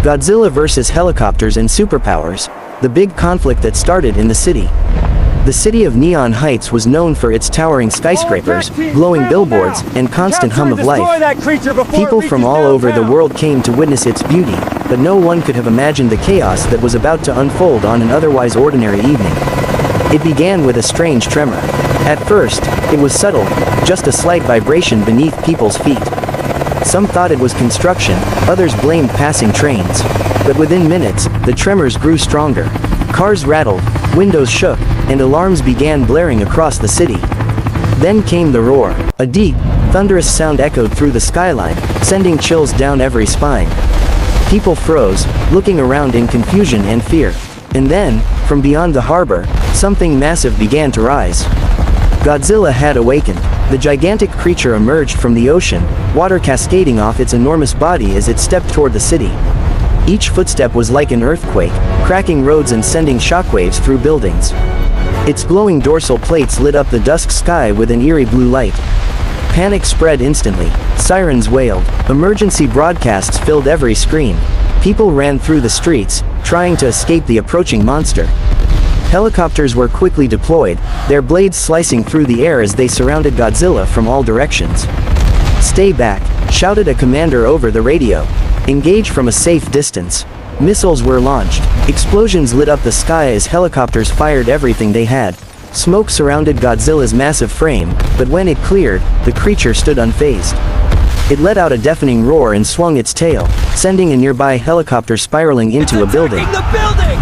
Godzilla versus helicopters and superpowers, the big conflict that started in the city. The city of Neon Heights was known for its towering skyscrapers, glowing billboards, and constant hum of life. People from all over the world came to witness its beauty, but no one could have imagined the chaos that was about to unfold on an otherwise ordinary evening. It began with a strange tremor. At first, it was subtle, just a slight vibration beneath people's feet. Some thought it was construction, others blamed passing trains. But within minutes, the tremors grew stronger. Cars rattled, windows shook, and alarms began blaring across the city. Then came the roar. A deep, thunderous sound echoed through the skyline, sending chills down every spine. People froze, looking around in confusion and fear. And then, from beyond the harbor, something massive began to rise. Godzilla had awakened. The gigantic creature emerged from the ocean, water cascading off its enormous body as it stepped toward the city. Each footstep was like an earthquake, cracking roads and sending shockwaves through buildings. Its glowing dorsal plates lit up the dusk sky with an eerie blue light. Panic spread instantly. Sirens wailed. Emergency broadcasts filled every screen. People ran through the streets, trying to escape the approaching monster. Helicopters were quickly deployed, their blades slicing through the air as they surrounded Godzilla from all directions. "Stay back," shouted a commander over the radio. "Engage from a safe distance." Missiles were launched. Explosions lit up the sky as helicopters fired everything they had. Smoke surrounded Godzilla's massive frame, but when it cleared, the creature stood unfazed. It let out a deafening roar and swung its tail, sending a nearby helicopter spiraling into a building.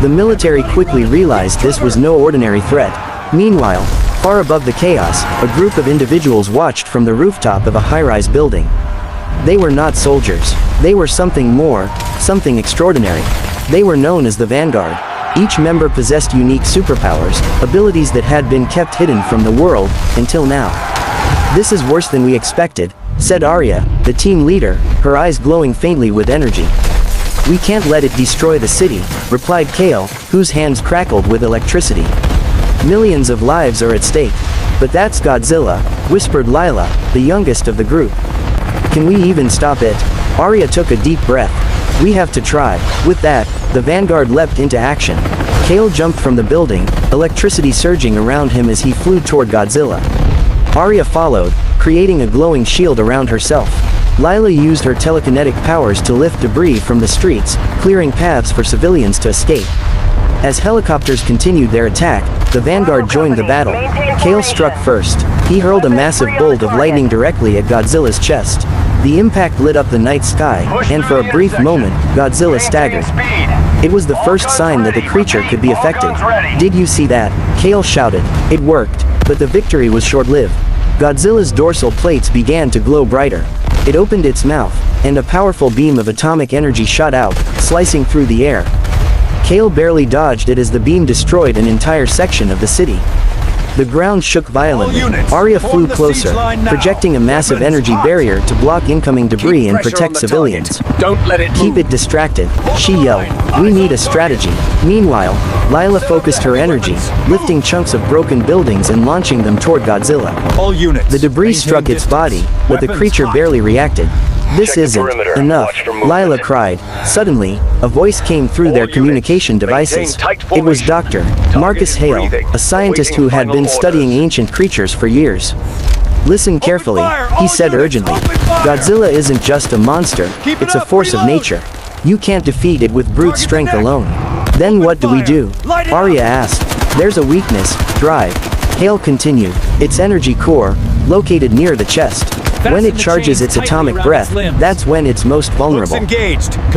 The military quickly realized this was no ordinary threat. Meanwhile, far above the chaos, a group of individuals watched from the rooftop of a high-rise building. They were not soldiers. They were something more, something extraordinary. They were known as the Vanguard. Each member possessed unique superpowers, abilities that had been kept hidden from the world, until now. "This is worse than we expected," said Arya, the team leader, her eyes glowing faintly with energy. "We can't let it destroy the city," replied Kale, whose hands crackled with electricity. "Millions of lives are at stake." "But that's Godzilla," whispered Lila, the youngest of the group. "Can we even stop it?" Arya took a deep breath. "We have to try." With that, the Vanguard leapt into action. Kale jumped from the building, electricity surging around him as he flew toward Godzilla. Arya followed, creating a glowing shield around herself. Lila used her telekinetic powers to lift debris from the streets, clearing paths for civilians to escape. As helicopters continued their attack, the Vanguard joined the battle. Kale struck first. He hurled a massive bolt of lightning directly at Godzilla's chest. The impact lit up the night sky, and for a brief moment, Godzilla staggered. It was the first sign that the creature could be affected. "Did you see that?" Kale shouted. It worked, but the victory was short-lived. Godzilla's dorsal plates began to glow brighter. It opened its mouth, and a powerful beam of atomic energy shot out, slicing through the air. Kale barely dodged it as the beam destroyed an entire section of the city. The ground shook violently. Arya flew closer, projecting a massive energy barrier to block incoming debris and protect civilians. Don't let it "Keep it distracted," she yelled. "We need a strategy." Meanwhile, Lila focused her energy, lifting chunks of broken buildings and launching them toward Godzilla. All units. The debris struck its body, but the creature barely reacted. "This isn't enough," Lila cried. Suddenly, a voice came through their communication devices. It was Dr. Marcus Hale, a scientist who had been studying ancient creatures for years. "Listen carefully," he said urgently. "Godzilla isn't just a monster, it's a force of nature. You can't defeat it with brute strength alone." "Then what do we do?" Arya asked. "There's a weakness, drive," Hale continued. "Its energy core, located near the chest. When it charges its atomic breath, that's when it's most vulnerable."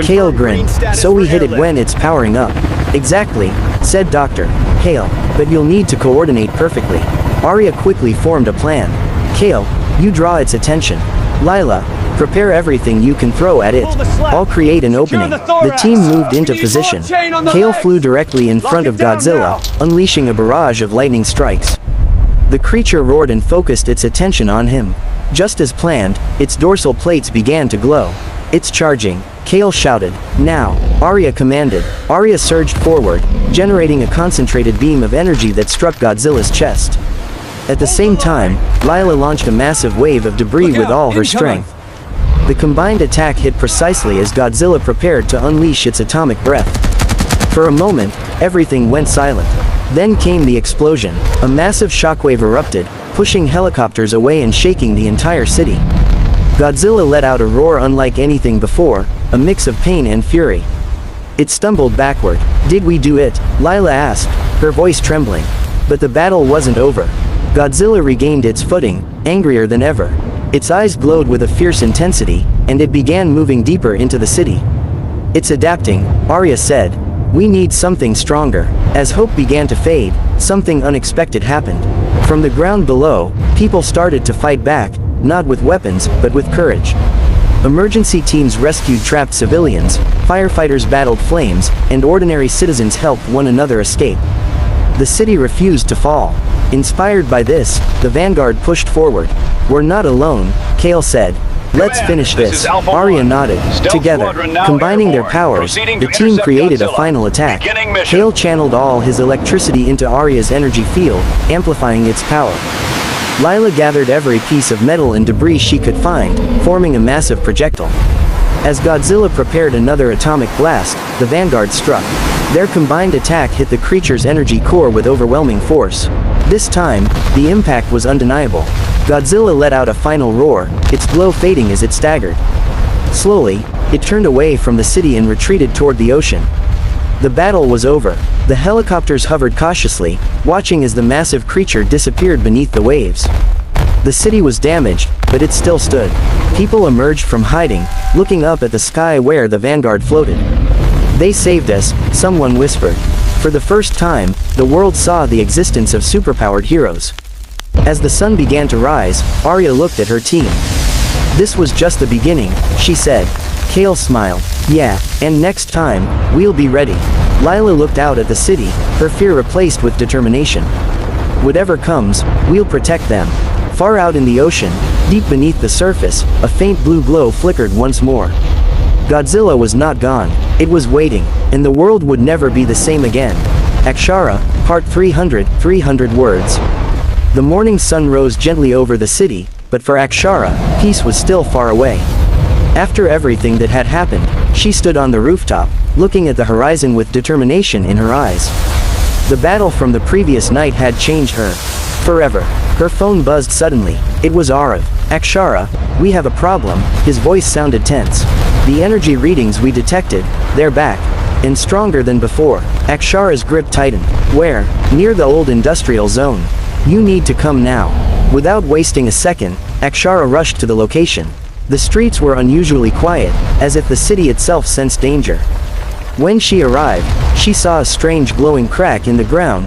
Kale grinned. "So we hit it when it's powering up." "Exactly," said Dr. Hale, "but you'll need to coordinate perfectly." Arya quickly formed a plan. "Kale, you draw its attention. Lila, prepare everything you can throw at it. I'll create an opening." The team moved into position. Kale flew directly in front of Godzilla, unleashing a barrage of lightning strikes. The creature roared and focused its attention on him. Just as planned, its dorsal plates began to glow. "It's charging," Kale shouted. "Now," Arya commanded. Arya surged forward, generating a concentrated beam of energy that struck Godzilla's chest. At the same time, Lila launched a massive wave of debris with all her strength. The combined attack hit precisely as Godzilla prepared to unleash its atomic breath. For a moment, everything went silent. Then came the explosion. A massive shockwave erupted, pushing helicopters away and shaking the entire city. Godzilla let out a roar unlike anything before, a mix of pain and fury. It stumbled backward. "Did we do it?" Lila asked, her voice trembling. But the battle wasn't over. Godzilla regained its footing, angrier than ever. Its eyes glowed with a fierce intensity, and it began moving deeper into the city. "It's adapting," Arya said. "We need something stronger." As hope began to fade, something unexpected happened. From the ground below, people started to fight back, not with weapons, but with courage. Emergency teams rescued trapped civilians, firefighters battled flames, and ordinary citizens helped one another escape. The city refused to fall. Inspired by this, the vanguard pushed forward. "We're not alone," Kale said. "Let's finish this." Arya nodded. Together, combining their powers, the team created a final attack. Kale channeled all his electricity into Arya's energy field, amplifying its power. Lila gathered every piece of metal and debris she could find, forming a massive projectile. As Godzilla prepared another atomic blast, the vanguard struck. Their combined attack hit the creature's energy core with overwhelming force. This time, the impact was undeniable. Godzilla let out a final roar, its glow fading as it staggered. Slowly, it turned away from the city and retreated toward the ocean. The battle was over. The helicopters hovered cautiously, watching as the massive creature disappeared beneath the waves. The city was damaged, but it still stood. People emerged from hiding, looking up at the sky where the vanguard floated. "They saved us," someone whispered. For the first time, the world saw the existence of superpowered heroes. As the sun began to rise, Arya looked at her team. "This was just the beginning," she said. Kale smiled. "Yeah, and next time, we'll be ready." Lila looked out at the city, her fear replaced with determination. "Whatever comes, we'll protect them." Far out in the ocean, deep beneath the surface, a faint blue glow flickered once more. Godzilla was not gone. It was waiting, and the world would never be the same again. Akshara, Part 300 words. The morning sun rose gently over the city, but for Akshara, peace was still far away. After everything that had happened, she stood on the rooftop, looking at the horizon with determination in her eyes. The battle from the previous night had changed her forever. Her phone buzzed suddenly. It was Arav. "Akshara, we have a problem." His voice sounded tense. "The energy readings we detected, they're back. And stronger than before." Akshara's grip tightened. "Where?" "Near the old industrial zone. You need to come now." Without wasting a second, Akshara rushed to the location. The streets were unusually quiet, as if the city itself sensed danger. When she arrived, she saw a strange glowing crack in the ground,